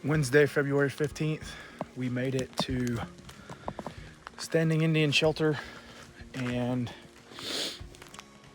Wednesday, February 15th, we made it to Standing Indian Shelter and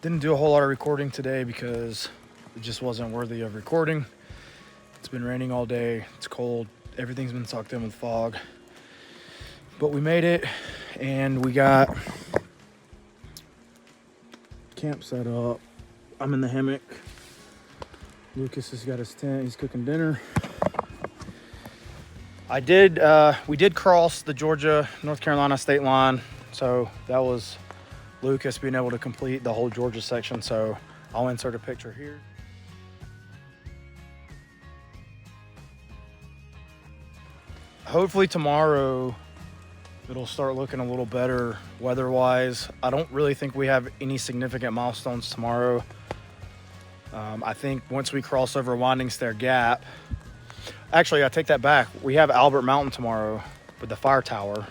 didn't do a whole lot of recording today because it just wasn't worthy of recording. It's been raining all day, it's cold, everything's been sucked in with fog. But we made it and we got camp set up. I'm in the hammock. Lucas has got his tent, he's cooking dinner. We did cross the Georgia-North Carolina state line, so that was Lucas being able to complete the whole Georgia section, so I'll insert a picture here. Hopefully tomorrow it'll start looking a little better weather-wise. I don't really think we have any significant milestones tomorrow. I think once we cross over Winding Stair Gap, actually, I take that back. We have Albert Mountain tomorrow with the fire tower.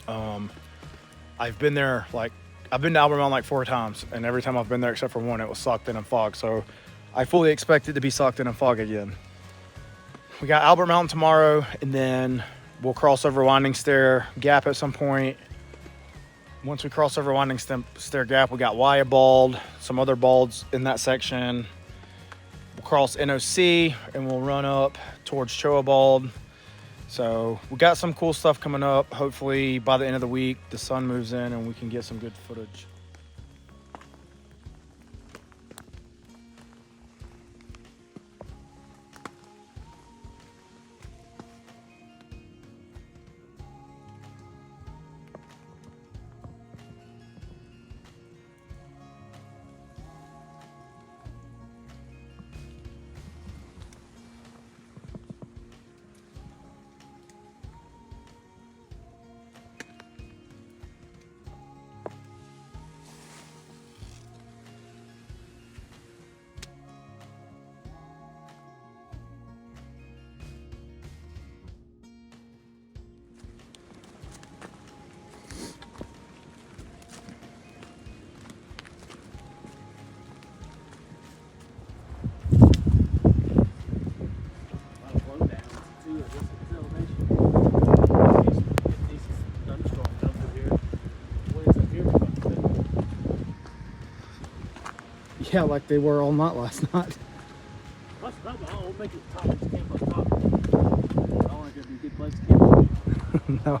I've been to Albert Mountain like 4 times, and every time I've been there except for one, it was sucked in and fog. So I fully expect it to be sucked in and fog again. We got Albert Mountain tomorrow, and then we'll cross over Winding Stair Gap at some point. Once we cross over Winding Stair Gap, we got Wyabald, some other balds in that section. We'll cross NOC and we'll run up towards Choabald. So we got some cool stuff coming up. Hopefully by the end of the week, the sun moves in and we can get some good footage. Yeah, like they were all night last night. I'll make it top. Camp up top. I don't want to go to a good place to camp. No.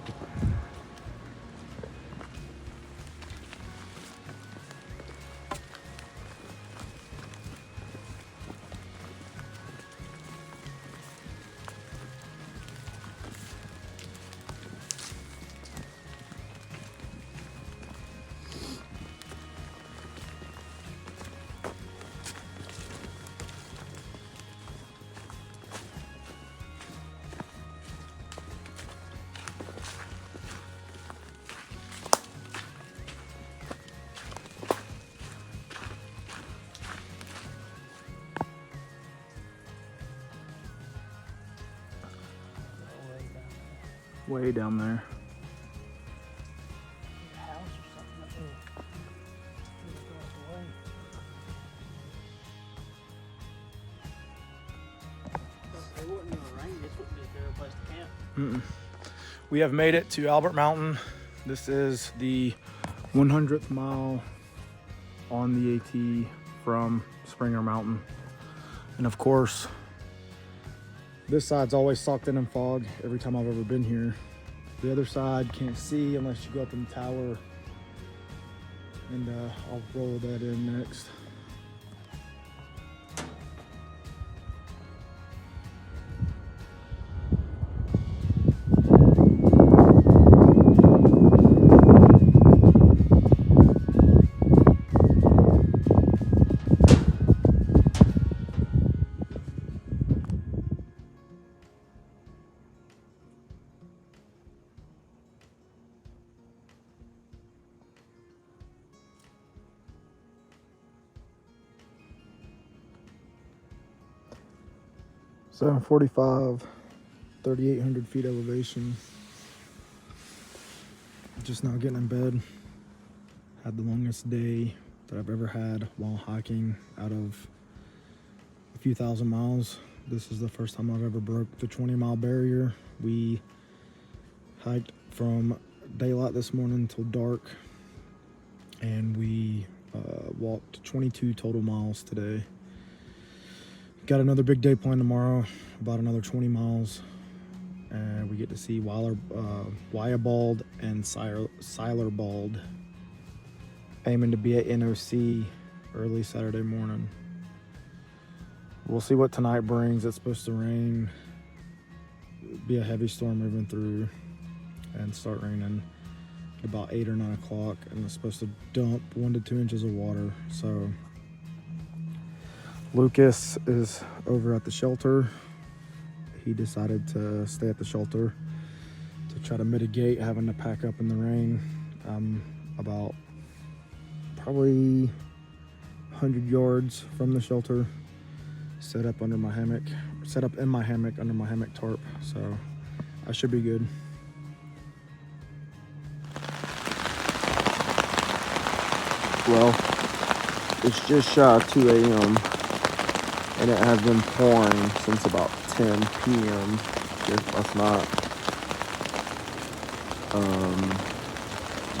Way down there. House or something like that. It wouldn't rain. This wouldn't be a terrible place to camp. We have made it to Albert Mountain. This is the 100th mile on the AT from Springer Mountain. And of course, this side's always socked in fog every time I've ever been here. The other side can't see unless you go up in the tower. And I'll roll that in next. $745, 3,800 feet elevation. Just now getting in bed. Had the longest day that I've ever had while hiking out of a few thousand miles. This is the first time I've ever broke the 20-mile barrier. We hiked from daylight this morning until dark, and we walked 22 total miles today. Got another big day planned tomorrow, about another 20 miles, and we get to see Wyabald and SILER bald. Aiming to be at NOC early Saturday morning. We'll see what tonight brings. It's supposed to rain, be a heavy storm moving through, and start raining at about 8 or 9 o'clock, and it's supposed to dump 1 to 2 inches of water. So Lucas is over at the shelter. He decided to stay at the shelter to try to mitigate having to pack up in the rain. About probably 100 yards from the shelter, set up in my hammock under my hammock tarp, so I should be good. Well, it's just shy of 2 a.m. and it has been pouring since about 10 p.m. just last night.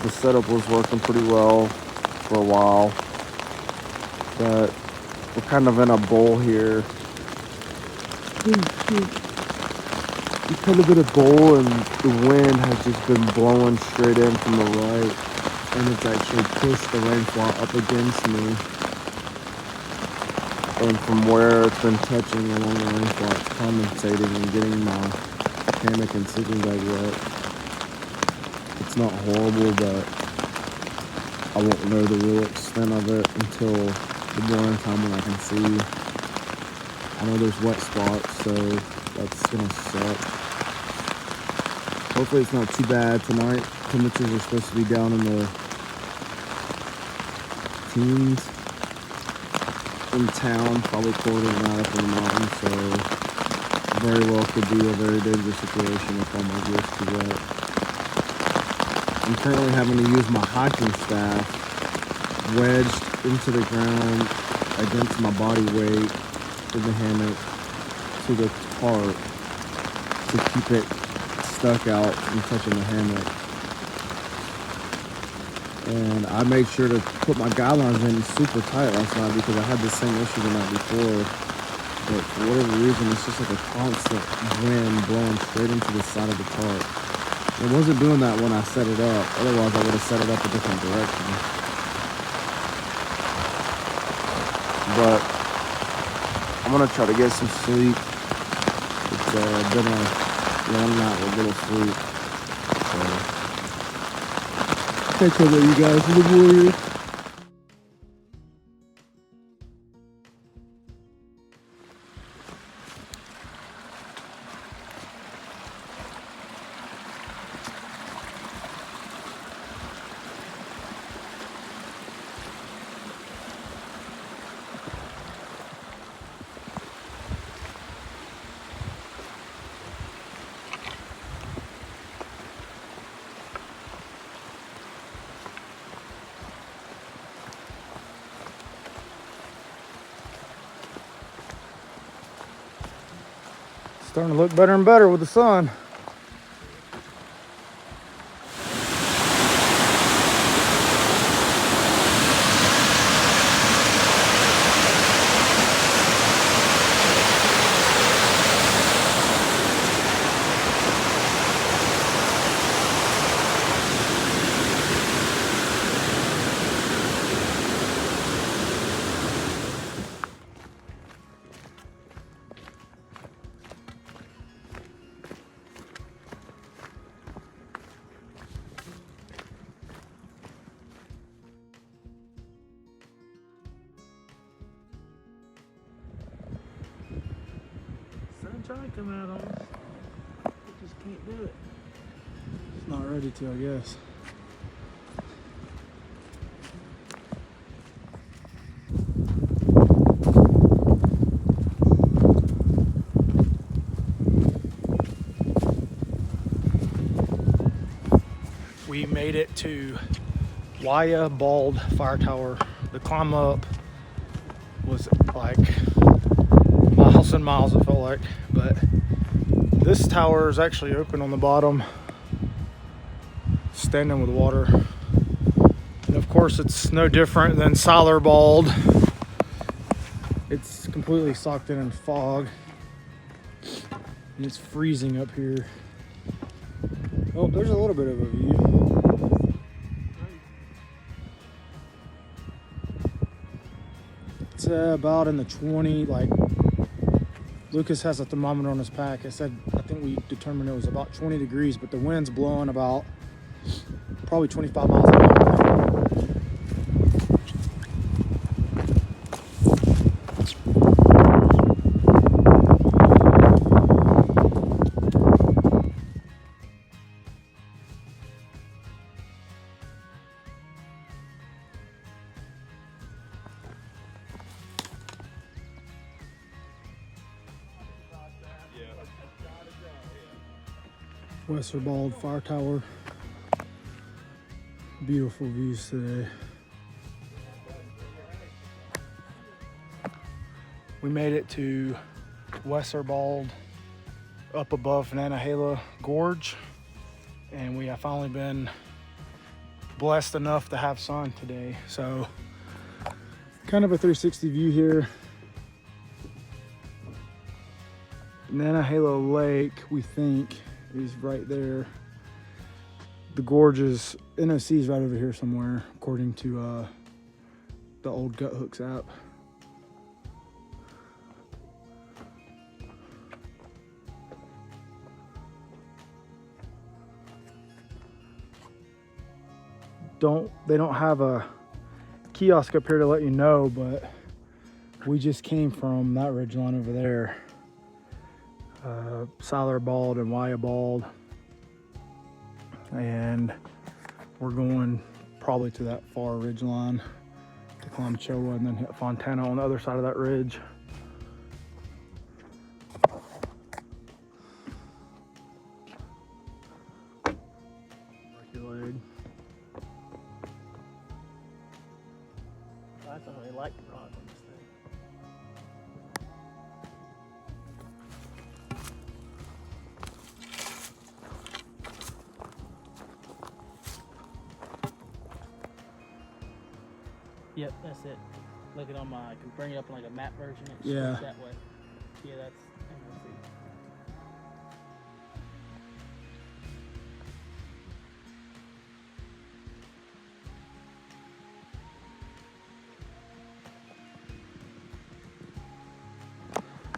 The setup was working pretty well for a while, but we're kind of in a bowl here. We're kind of in a bowl, and the wind has just been blowing straight in from the right, and it's actually pushed the rainfall up against me. And from where it's been touching along the rainfall, it's condensating and getting my hammock and sleeping bag wet. It's not horrible, but I won't know the real extent of it until the morning time when I can see. I know there's wet spots, so that's gonna suck. Hopefully it's not too bad tonight. Temperatures are supposed to be down in the teens in town, probably quarter of an hour up in the mountain, so very well could be a very dangerous situation if all my gear's too wet. I'm currently having to use my hiking staff wedged into the ground against my body weight in the hammock to the tarp to keep it stuck out from touching the hammock. And I made sure to put my guidelines in super tight last night because I had the same issue the night before. But for whatever reason, it's just like a constant wind blowing straight into the side of the tarp. It wasn't doing that when I set it up. Otherwise, I would have set it up a different direction. But I'm going to try to get some sleep. It's been a long night with little sleep. So, catch up with you guys in the morning. Starting to look better and better with the sun. Trying to come out on us. It just can't do it. It's not ready to, I guess. We made it to Wyabald Fire Tower. The climb up was like a mile 1,000 miles it felt like. But this tower is actually open on the bottom, standing with water. And of course it's no different than SILER bald. It's completely socked in fog, and it's freezing up here. Oh, there's a little bit of a view. It's about in the 20, like Lucas has a thermometer on his pack. I think we determined it was about 20 degrees, but the wind's blowing about probably 25 miles an hour. WESSER bald fire tower. Beautiful views today. We made it to WESSER bald up above Fontana Gorge, and we have finally been blessed enough to have sun today. So kind of a 360 view here. Fontana Lake, we think, is right there. The gorge is, NOC is right over here somewhere, according to the old Gut Hooks app. They don't have a kiosk up here to let you know, but we just came from that ridgeline over there. SILER bald and Waya bald, and we're going probably to that far ridge line to climb Choa and then hit Fontana on the other side of that ridge. Break your leg. I don't really like the rock on this thing. Yep, that's it. Look it on my, I can bring it up on like a map version. It shows Yeah. that way. Yeah, that's NOC.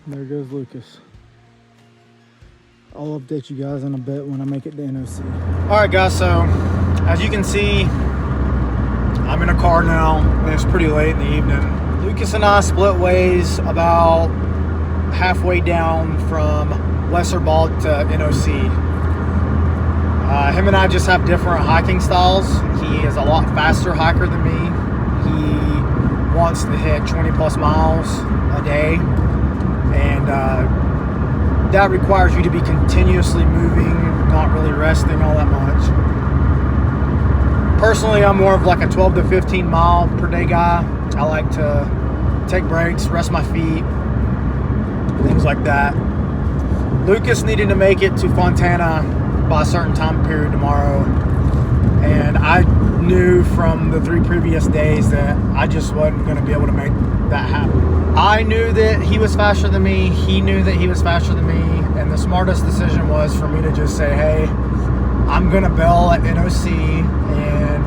And there goes Lucas. I'll update you guys in a bit when I make it to NOC. All right, guys, so as you can see, I'm in a car now, and it's pretty late in the evening. Lucas and I split ways about halfway down from WESSER bald to NOC. Him and I just have different hiking styles. He is a lot faster hiker than me. He wants to hit 20 plus miles a day, and that requires you to be continuously moving, not really resting all that much. Personally, I'm more of like a 12 to 15 mile per day guy. I like to take breaks, rest my feet, things like that. Lucas needed to make it to Fontana by a certain time period tomorrow, and I knew from the 3 previous days that I just wasn't going to be able to make that happen. I knew that he was faster than me, he knew that he was faster than me, and the smartest decision was for me to just say, hey, I'm going to bail at NOC, and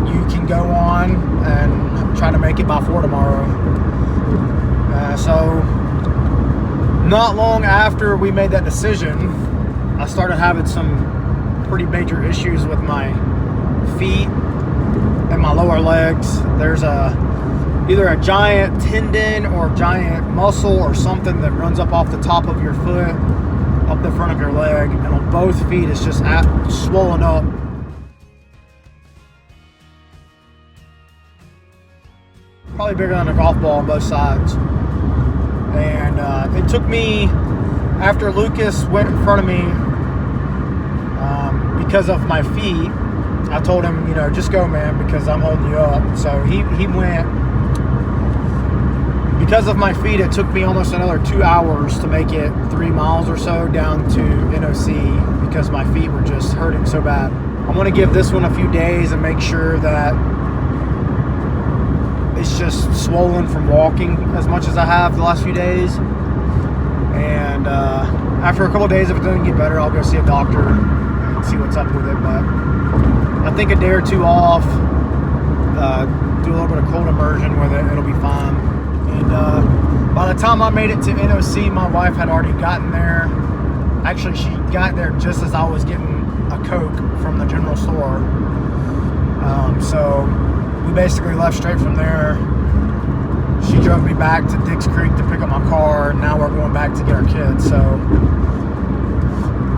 you can go on and try to make it by 4 tomorrow. So not long after we made that decision, I started having some pretty major issues with my feet and my lower legs. There's either a giant tendon or giant muscle or something that runs up off the top of your foot, up the front of your leg, and on both feet it's just swollen up. Probably bigger than a golf ball on both sides. And it took me, after Lucas went in front of me, because of my feet, I told him, you know, just go, man, because I'm holding you up. So he went because of my feet, it took me almost another 2 hours to make it 3 miles or so down to NOC because my feet were just hurting so bad. I want to give this one a few days and make sure that it's just swollen from walking as much as I have the last few days. And after a couple of days, if it doesn't get better, I'll go see a doctor and see what's up with it. But I think a day or two off, do a little bit of cold immersion with it, it'll be fine. And by the time I made it to NOC, my wife had already gotten there. Actually, she got there just as I was getting a Coke from the general store. So we basically left straight from there. She drove me back to Dix Creek to pick up my car, and now we're going back to get our kids. So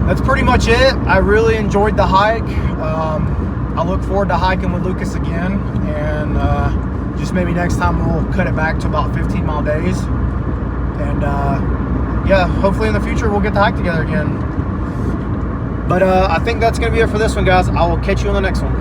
that's pretty much it. I really enjoyed the hike. I look forward to hiking with Lucas again, and just maybe next time we'll cut it back to about 15-mile days. And yeah, hopefully in the future we'll get to hike together again. But I think that's going to be it for this one, guys. I will catch you on the next one.